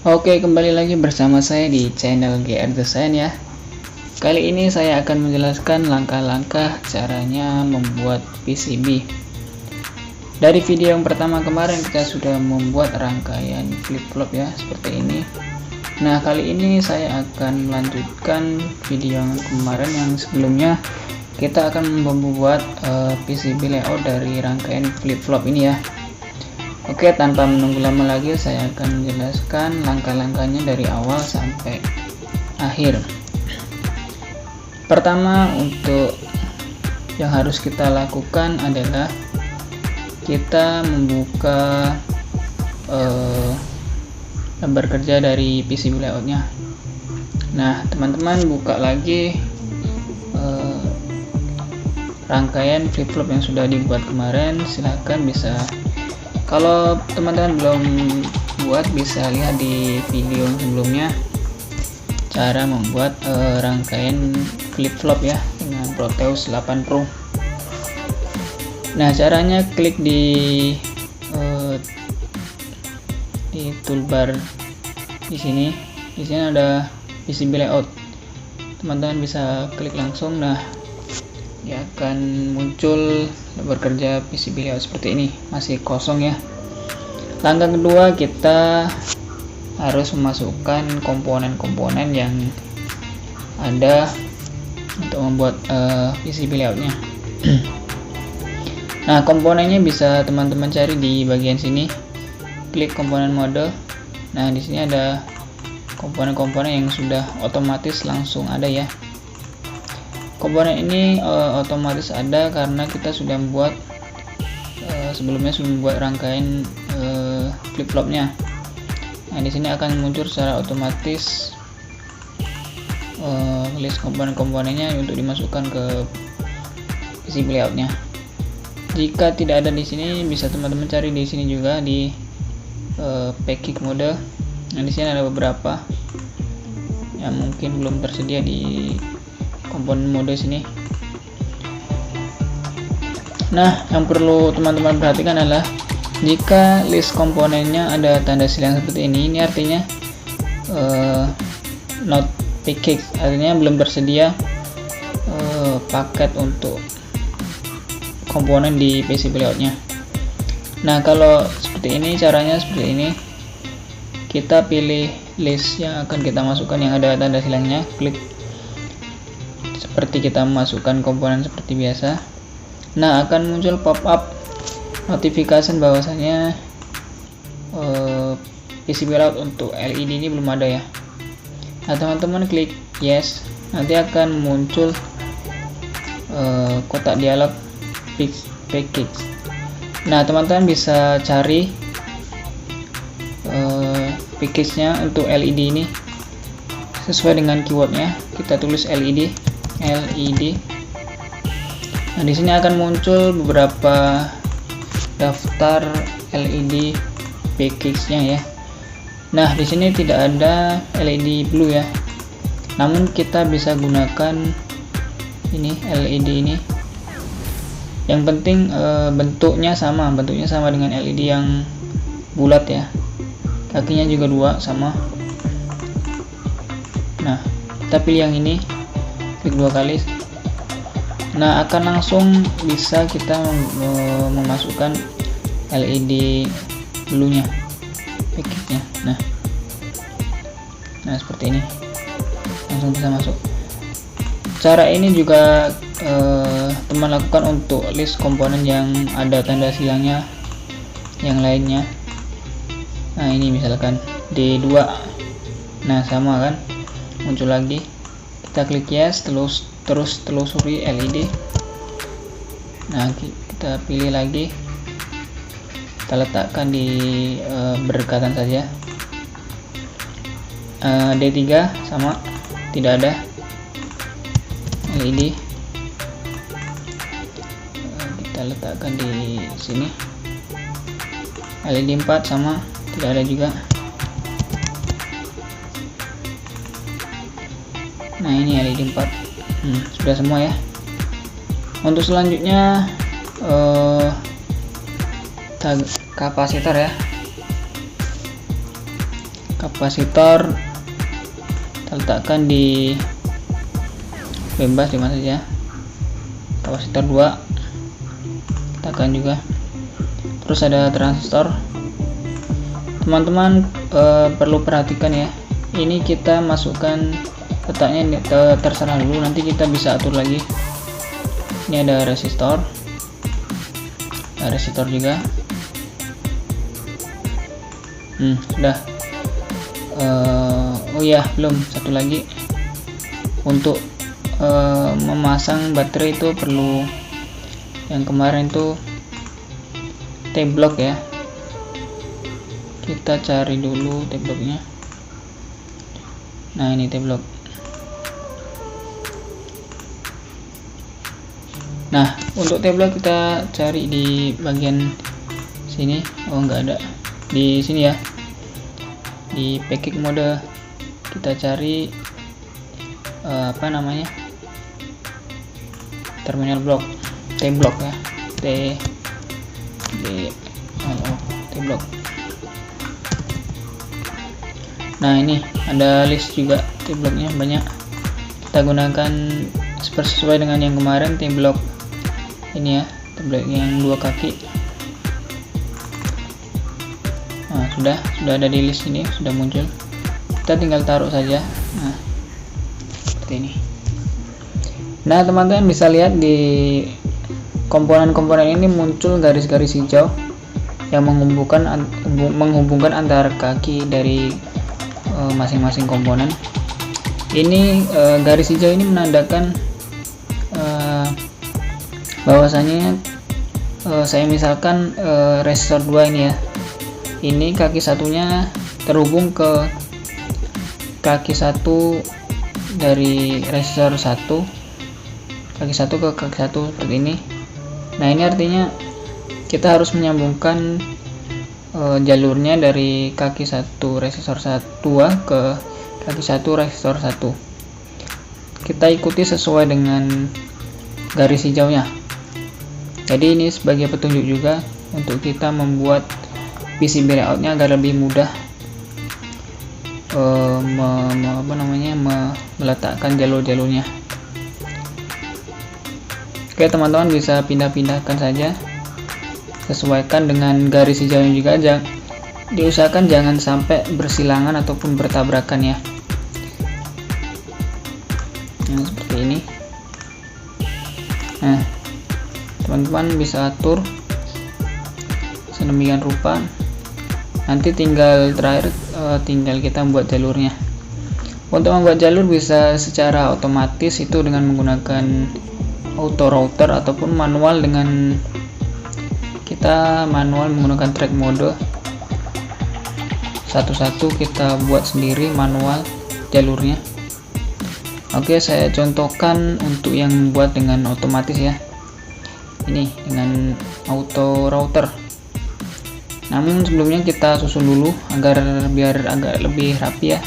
Oke, kembali lagi bersama saya di channel GR Design ya. Kali ini saya akan menjelaskan langkah-langkah caranya membuat PCB. Dari video yang pertama kemarin kita sudah membuat rangkaian flip-flop ya, seperti ini. Nah, kali ini saya akan melanjutkan video yang kemarin yang sebelumnya. Kita akan membuat PCB layout dari rangkaian flip-flop ini ya. Oke, tanpa menunggu lama lagi saya akan menjelaskan langkah-langkahnya dari awal sampai akhir. Pertama, untuk yang harus kita lakukan adalah kita membuka lembar kerja dari PCB layoutnya. Nah, teman-teman buka lagi rangkaian flip-flop yang sudah dibuat kemarin. Silahkan bisa, kalau teman-teman belum buat, bisa lihat di video sebelumnya cara membuat rangkaian flip-flop ya dengan Proteus 8 Pro. Nah, caranya klik di toolbar di sini. Di sini ada PCB layout. Teman-teman bisa klik langsung. Nah, dia akan muncul lembar kerja PCB layout seperti ini, masih kosong ya. Langkah kedua, kita harus memasukkan komponen-komponen yang ada untuk membuat PCB layoutnya. Nah, komponennya bisa teman-teman cari di bagian sini. Klik komponen mode. Nah, di sini ada komponen-komponen yang sudah otomatis langsung ada ya. Komponen ini otomatis ada karena kita sudah membuat sebelumnya sudah membuat rangkaian flip-flopnya. Nah, di sini akan muncul secara otomatis list komponen-komponennya untuk dimasukkan ke PCB layoutnya. Jika tidak ada di sini, bisa teman-teman cari di sini juga di package mode. Nah, di sini ada beberapa yang mungkin belum tersedia di komponen mode sini. Nah, yang perlu teman-teman perhatikan adalah jika list komponennya ada tanda silang seperti ini artinya not package, artinya belum tersedia paket untuk komponen di PCB layoutnya. Nah, kalau seperti ini, caranya seperti ini. Kita pilih list yang akan kita masukkan yang ada tanda silangnya, klik seperti kita memasukkan komponen seperti biasa. Nah, akan muncul pop-up notification bahwasanya PCB layout untuk LED ini belum ada ya. Nah, teman-teman klik yes, nanti akan muncul kotak dialog package. Nah, teman-teman bisa cari package-nya untuk LED ini sesuai dengan keywordnya. Kita tulis LED. Nah, di sini akan muncul beberapa daftar LED package-nya ya. Nah, di sini tidak ada LED blue ya. Namun kita bisa gunakan ini LED ini. Yang penting bentuknya sama dengan LED yang bulat ya. Kakinya juga dua sama. Nah, kita pilih yang ini. Klik 2 kali. Nah, akan langsung bisa kita memasukkan LED blue nya package-nya. Nah, seperti ini langsung bisa masuk. Cara ini juga teman lakukan untuk list komponen yang ada tanda silangnya yang lainnya. Nah, ini misalkan D2. Nah, sama kan, muncul lagi. Kita klik yes, terus telusuri LED. Nah, kita pilih lagi, kita letakkan di berdekatan saja. D3 sama, tidak ada LED. Kita letakkan di sini. LED 4 sama, tidak ada juga. Nah, ini LED 4. Sudah semua ya. Untuk selanjutnya kapasitor ya. kapasitor kita letakkan di bebas di mana saja. Kapasitor 2 letakkan juga. Terus ada transistor. Teman-teman perlu perhatikan ya, ini kita masukkan letaknya terserah dulu, nanti kita bisa atur lagi. Ini ada resistor, juga. Sudah. Oh ya, belum, satu lagi. Untuk memasang baterai itu perlu, yang kemarin tuh T-block ya. Kita cari dulu T-blocknya. Nah, ini T-block. Nah, untuk T-block kita cari di bagian sini. Oh, nggak ada di sini ya. Di package mode kita cari apa namanya, terminal block, T-block ya, T-block. Nah, ini ada list juga T-blocknya banyak. Kita gunakan sesuai dengan yang kemarin, T-block ini ya, T-block yang 2 kaki. Nah, sudah ada di list ini, sudah muncul. Kita tinggal taruh saja. Nah, seperti ini. Nah, teman-teman bisa lihat di komponen-komponen ini muncul garis-garis hijau yang menghubungkan antara kaki dari masing-masing komponen. Ini garis hijau ini menandakan bahwasanya saya misalkan resistor 2 ini ya, ini kaki satunya terhubung ke kaki satu dari resistor 1, kaki satu ke kaki satu seperti ini. Nah, ini artinya kita harus menyambungkan jalurnya dari kaki 1 resistor 2 ke kaki 1 resistor 1. Kita ikuti sesuai dengan garis hijaunya. Jadi ini sebagai petunjuk juga untuk kita membuat PCB layoutnya agar lebih mudah meletakkan jalur-jalurnya. Oke, teman-teman bisa pindah-pindahkan saja, sesuaikan dengan garis hijaunya juga. Diusahakan jangan sampai bersilangan ataupun bertabrakan ya. Nah, seperti ini. Nah, teman-teman bisa atur sedemikian rupa. Nanti tinggal tinggal kita buat jalurnya. Untuk membuat jalur bisa secara otomatis itu dengan menggunakan auto router ataupun manual dengan kita menggunakan track mode. Satu-satu kita buat sendiri manual jalurnya. Oke, saya contohkan untuk yang membuat dengan otomatis ya. Ini dengan auto router. Namun sebelumnya kita susun dulu biar agak lebih rapi ya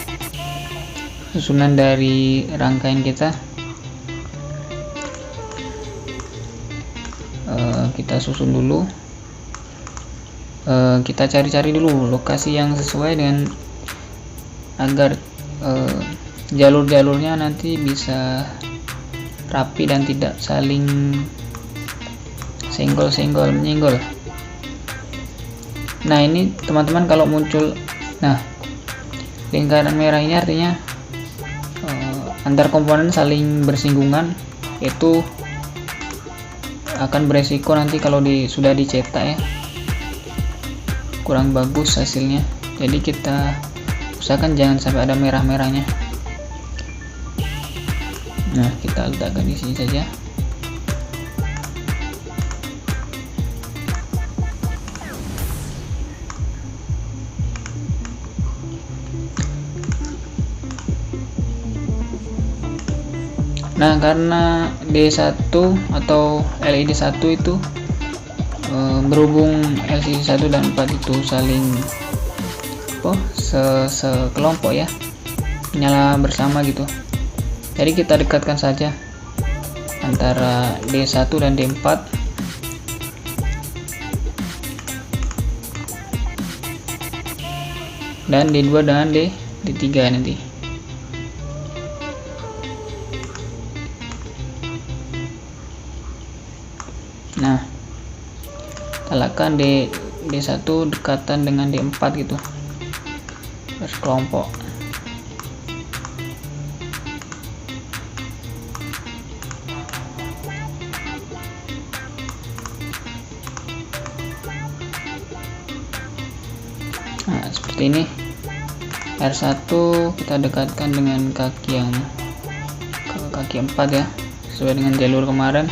susunan dari rangkaian kita. Kita susun dulu. Kita cari-cari dulu lokasi yang sesuai dengan agar jalur-jalurnya nanti bisa rapi dan tidak saling senggol-senggol menyenggol. Nah, ini teman-teman kalau muncul lingkaran merah ini artinya antar komponen saling bersinggungan, itu akan beresiko nanti kalau sudah dicetak ya kurang bagus hasilnya. Jadi kita usahakan jangan sampai ada merah-merahnya. Nah, kita letakkan di sini saja. Nah, karena D1 atau LED 1 itu berhubung LCD 1 dan 4 itu saling sekelompok ya, menyala bersama gitu. Jadi kita dekatkan saja antara D1 dan D4. dan D2 dan D3 nanti. Nah, kita letakkan D1 dekatan dengan D4 gitu, berkelompok. Nah, seperti ini. R1 kita dekatkan dengan kaki yang kaki 4 ya, sesuai dengan jalur kemarin.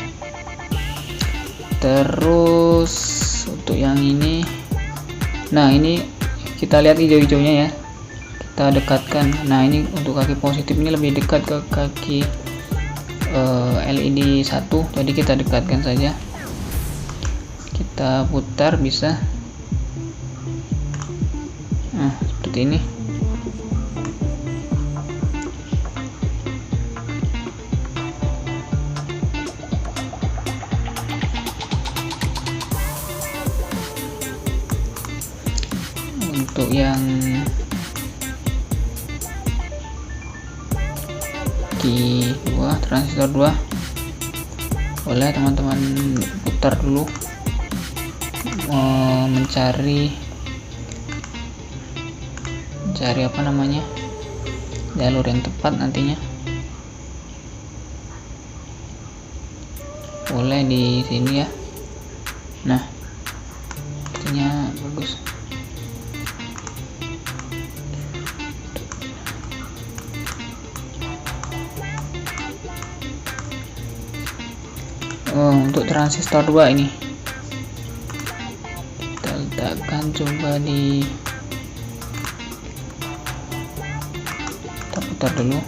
Terus untuk yang ini, nah ini kita lihat hijau-hijaunya ya, kita dekatkan. Nah ini untuk kaki positif ini lebih dekat ke kaki LED 1, jadi kita dekatkan saja, kita putar bisa. Nah seperti ini. Untuk yang di 2 transistor 2 boleh teman-teman putar dulu, mencari apa namanya, jalur yang tepat nantinya. Boleh di sini ya. Nah sepertinya bagus. Untuk transistor 2 ini kita letakkan, coba kita putar dulu.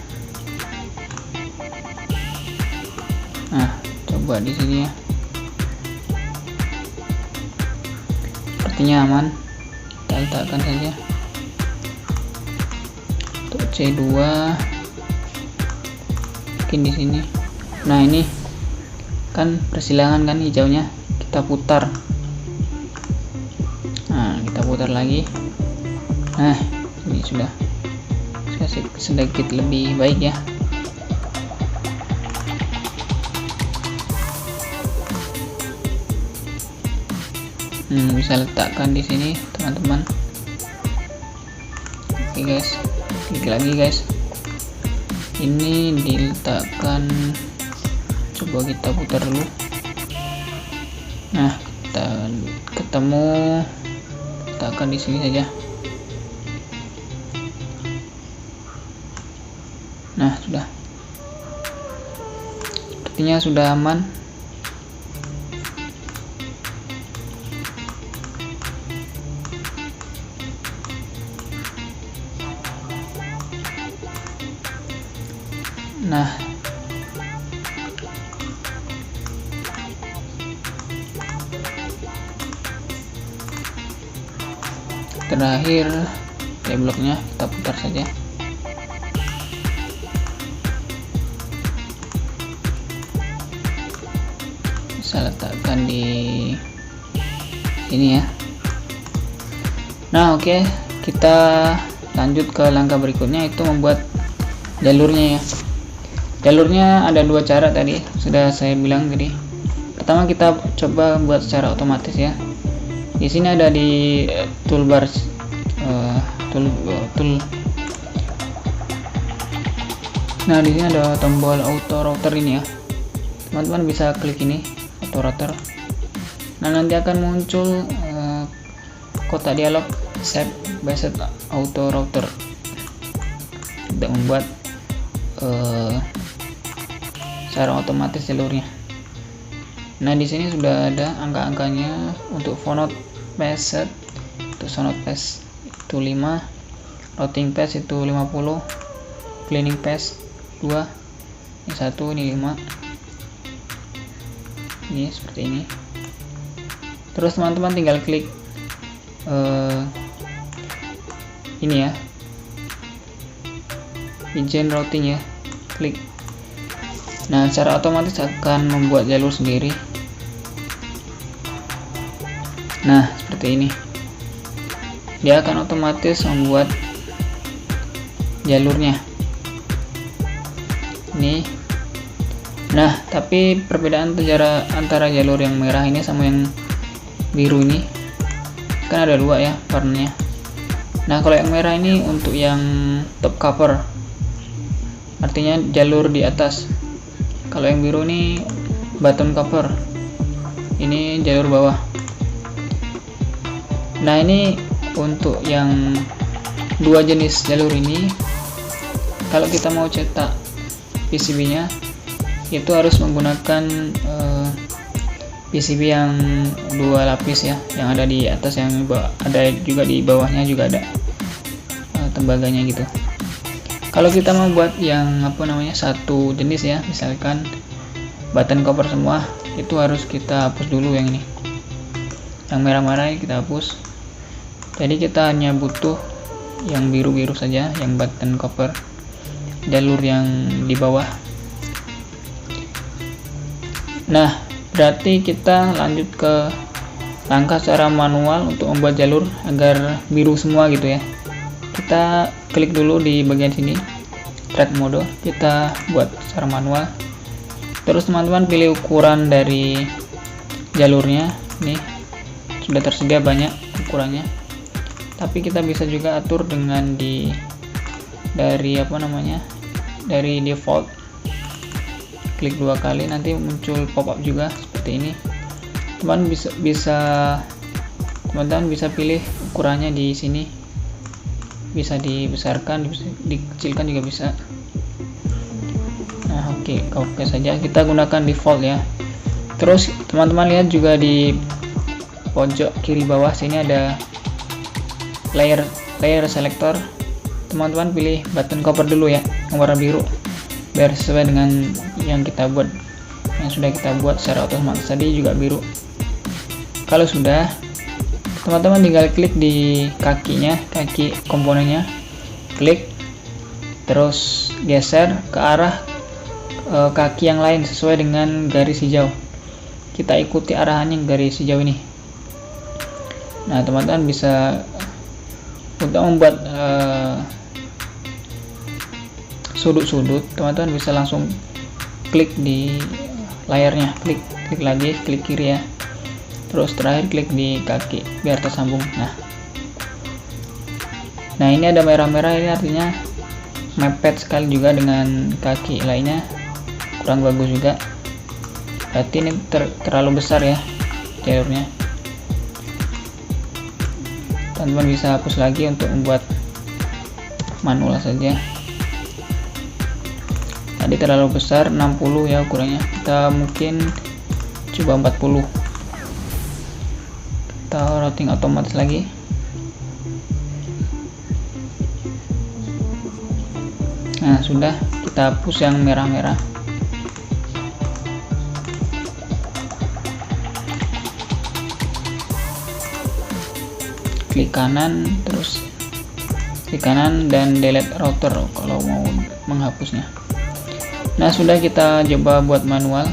Nah coba di sini ya, sepertinya aman, kita letakkan saja. Untuk C2 mungkin di sini. Nah ini kan persilangan kan hijaunya, kita putar. Nah kita putar lagi. Nah ini sudah sedikit lebih baik ya. Bisa letakkan di sini teman-teman. Oke guys, klik lagi guys, ini diletakkan. Coba kita putar dulu. Nah kita ketemu, letakkan di sini saja. Nah sudah, sepertinya sudah aman. Nah terakhir bloknya kita putar saja. Bisa letakkan di sini ya. Nah oke, kita lanjut ke langkah berikutnya, itu membuat jalurnya ya. Jalurnya ada dua cara tadi, sudah saya bilang tadi. Pertama kita coba buat secara otomatis ya. Di sini ada di toolbar Nah di sini ada tombol auto router ini ya. Teman-teman bisa klik ini auto router. Nah nanti akan muncul kotak dialog set based auto router untuk membuat secara otomatis jalurnya. Nah di sini sudah ada angka-angkanya. Untuk phonode path, untuk sonode path itu 5, routing path itu 50, cleaning path 2, ini 1, ini 5. Ini seperti ini. Terus teman-teman tinggal klik ini ya, izin routing ya, klik. Nah secara otomatis akan membuat jalur sendiri. Nah seperti ini. dia akan otomatis membuat jalurnya ini. Nah, tapi perbedaan antara jalur yang merah ini sama yang biru ini kan ada dua ya warnanya. Nah, kalau yang merah ini untuk yang top cover, artinya jalur di atas. Kalau yang biru ini bottom cover, ini jalur bawah. Nah, ini untuk yang dua jenis jalur ini, kalau kita mau cetak PCB nya itu harus menggunakan PCB yang dua lapis ya, yang ada di atas, yang ada juga di bawahnya juga ada tembaganya gitu. Kalau kita mau buat yang satu jenis ya, misalkan button cover semua, itu harus kita hapus dulu yang ini, yang merah-merah kita hapus. Jadi kita hanya butuh yang biru-biru saja, yang button cover, jalur yang di bawah. Nah, berarti kita lanjut ke langkah secara manual untuk membuat jalur agar biru semua gitu ya. Kita klik dulu di bagian sini, track mode, kita buat secara manual. Terus teman-teman pilih ukuran dari jalurnya. Ini sudah tersedia banyak ukurannya, tapi kita bisa juga atur dengan dari default. Klik dua kali, nanti muncul pop-up juga seperti ini. Teman-teman bisa pilih ukurannya di sini, bisa dibesarkan, dikecilkan juga bisa. Nah, oke saja, kita gunakan default ya. Terus teman-teman lihat juga di pojok kiri bawah sini ada layer selector. Teman-teman pilih button cover dulu ya, yang warna biru, biar sesuai dengan yang kita buat, yang sudah kita buat secara otomatis tadi juga biru. Kalau sudah, teman-teman tinggal klik di kakinya, kaki komponennya, klik, terus geser ke arah kaki yang lain sesuai dengan garis hijau. Kita ikuti arahannya garis hijau ini. Nah, teman-teman bisa untuk membuat sudut-sudut, teman-teman bisa langsung klik di layarnya, klik lagi, klik kiri ya, terus terakhir klik di kaki biar tersambung. Nah ini ada merah-merah, ini artinya mepet sekali juga dengan kaki lainnya, kurang bagus juga, berarti ini terlalu besar ya jalurnya. Teman-teman bisa hapus lagi untuk membuat manual saja. Tadi terlalu besar, 60 ya ukurannya, kita mungkin coba 40. Kita routing otomatis lagi. Nah sudah, kita hapus yang merah-merah. Klik kanan, terus klik kanan dan delete router kalau mau menghapusnya. Nah sudah, kita coba buat manual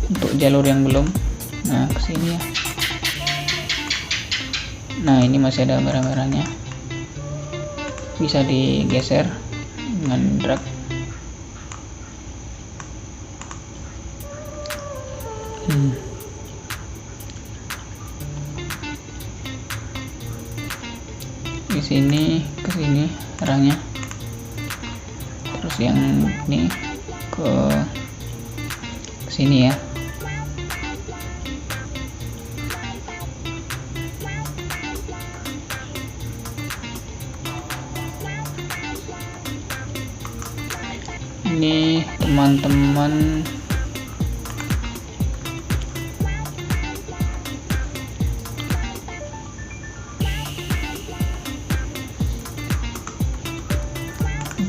untuk jalur yang belum. Nah kesini ya. Nah ini masih ada merah-merahnya, bisa digeser dengan drag. Di sini ke sini arahnya. Terus yang ini ke sini ya. Ini teman-teman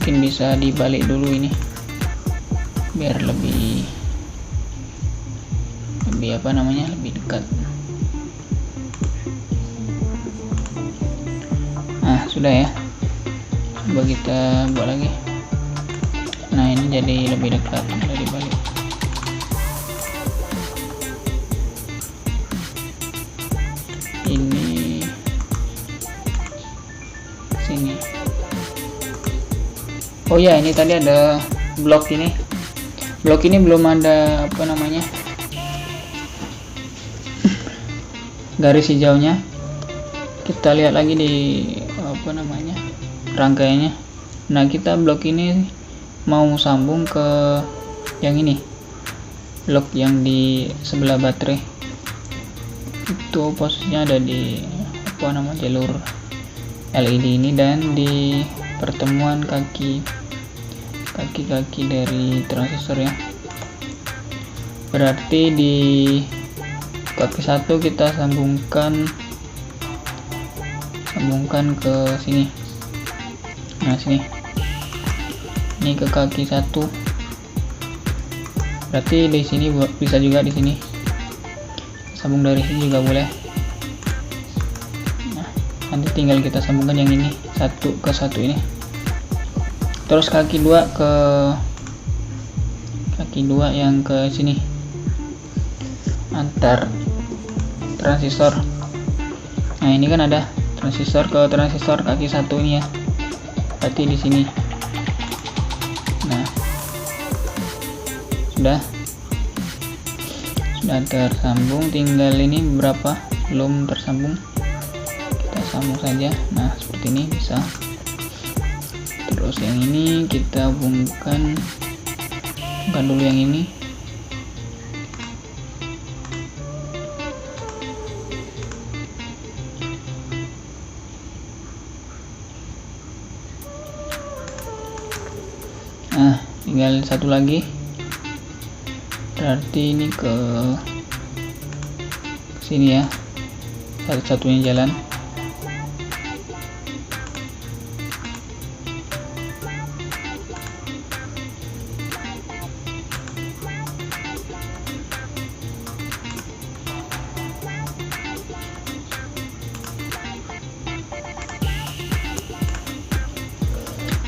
mungkin bisa dibalik dulu ini biar lebih lebih dekat. Nah sudah ya, coba kita buat lagi. Nah ini jadi lebih dekat dari balik. Ini Oh ya, ini tadi ada blok ini belum ada apa namanya garis hijaunya. Kita lihat lagi di apa namanya rangkaiannya. Nah, kita blok ini mau sambung ke yang ini, blok yang di sebelah baterai itu posisinya ada di apa namanya jalur LED ini dan di pertemuan kaki dari transistor ya. Berarti di kaki satu kita sambungkan ke sini. Nah, sini ini ke kaki satu. Berarti di sini bisa juga di sini sambung dari sini juga boleh. Nah, nanti tinggal kita sambungkan yang ini satu ke satu ini. Terus kaki dua yang ke sini antar transistor. Nah, ini kan ada transistor ke transistor kaki satu ini ya. Berarti di sini. Nah, sudah tersambung, tinggal ini beberapa belum tersambung, kita sambung saja. Nah, seperti ini bisa. Terus yang ini kita hubungkan dulu yang ini. Nah, tinggal satu lagi. Berarti ini ke sini ya, satu-satunya jalan.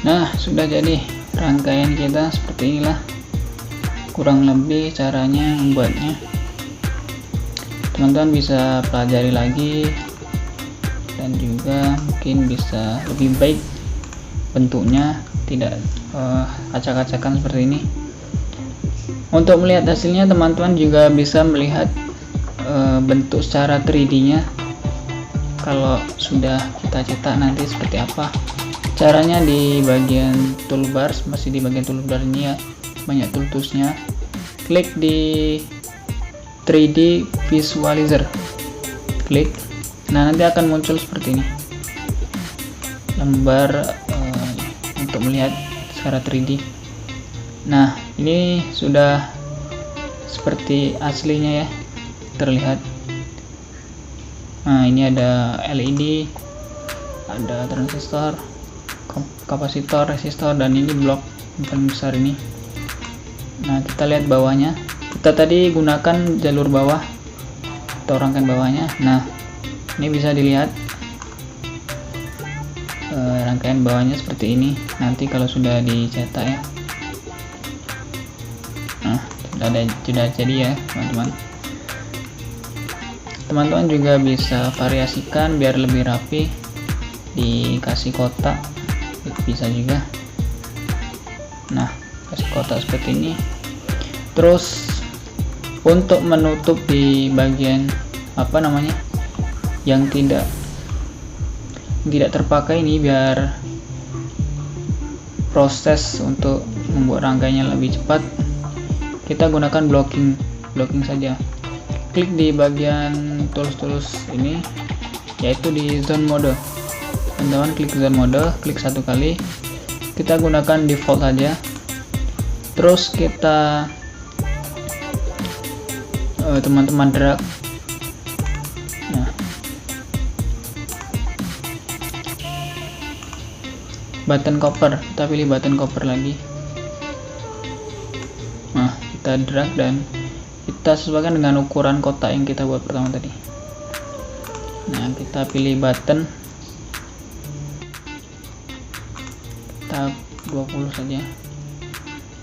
Nah, sudah jadi rangkaian kita seperti inilah kurang lebih caranya membuatnya. Teman-teman bisa pelajari lagi dan juga mungkin bisa lebih baik bentuknya, tidak acak-acakan seperti ini. Untuk melihat hasilnya, teman-teman juga bisa melihat bentuk secara 3D nya kalau sudah kita cetak nanti seperti apa. Caranya di bagian toolbar, masih di bagian toolbar ini ya, banyak toolsnya. Klik di 3D visualizer, klik. Nah, nanti akan muncul seperti ini lembar untuk melihat secara 3D. Nah, ini sudah seperti aslinya ya, terlihat. Nah, ini ada LED, ada transistor, kapasitor, resistor, dan ini blok yang paling besar ini. Nah, kita lihat bawahnya. Kita tadi gunakan jalur bawah atau rangkaian bawahnya. Nah, ini bisa dilihat rangkaian bawahnya seperti ini nanti kalau sudah dicetak ya. Nah, sudah jadi ya teman-teman. Teman-teman juga bisa variasikan biar lebih rapi, dikasih kotak bisa juga. Nah, kasih kotak seperti ini. Terus untuk menutup di bagian apa namanya yang tidak terpakai ini, biar proses untuk membuat rangkaiannya lebih cepat, kita gunakan blocking saja. Klik di bagian tools ini, yaitu di zone mode. Teman-teman klik zone mode, klik satu kali. Kita gunakan default saja. Terus kita teman-teman drag. Nah, button cover, kita pilih button cover lagi. Nah, kita drag dan kita sesuaikan dengan ukuran kotak yang kita buat pertama tadi. Nah, kita pilih button, kita 20 saja.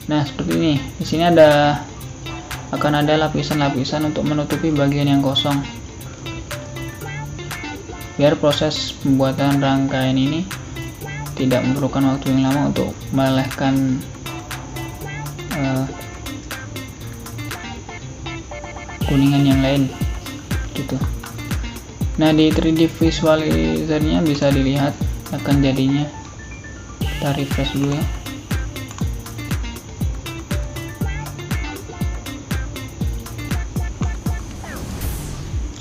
Nah, seperti ini. Di sini akan ada lapisan-lapisan untuk menutupi bagian yang kosong, biar proses pembuatan rangkaian ini tidak memerlukan waktu yang lama untuk melelehkan kuningan yang lain gitu. Nah, di 3D visualizernya bisa dilihat akan jadinya. Kita refresh dulu ya.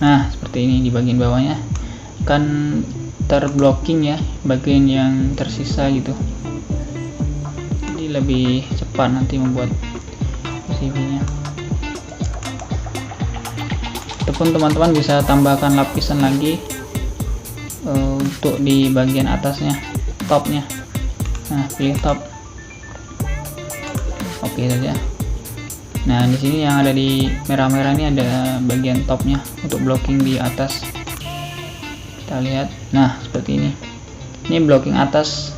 Nah, seperti ini di bagian bawahnya akan terblocking ya, bagian yang tersisa gitu. Jadi lebih cepat nanti membuat PCB-nya. Ataupun teman-teman bisa tambahkan lapisan lagi untuk di bagian atasnya, topnya. Nah, pilih top. Oke saja. Nah, di sini yang ada di merah-merah ini ada bagian topnya untuk blocking di atas. Kita lihat. Nah, seperti ini. Ini blocking atas,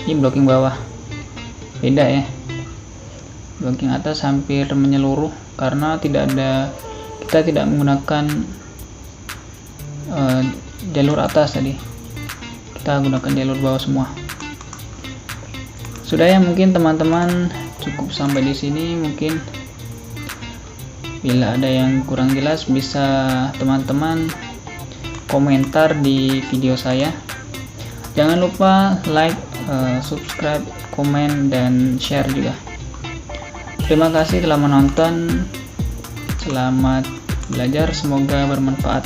ini blocking bawah. Beda ya. Blocking atas hampir menyeluruh karena kita tidak menggunakan jalur atas tadi. Kita gunakan jalur bawah semua. Sudah ya, mungkin teman-teman cukup sampai di sini. Mungkin bila ada yang kurang jelas bisa teman-teman komentar di video saya. Jangan lupa like, subscribe, komen, dan share juga. Terima kasih telah menonton. Selamat belajar, semoga bermanfaat.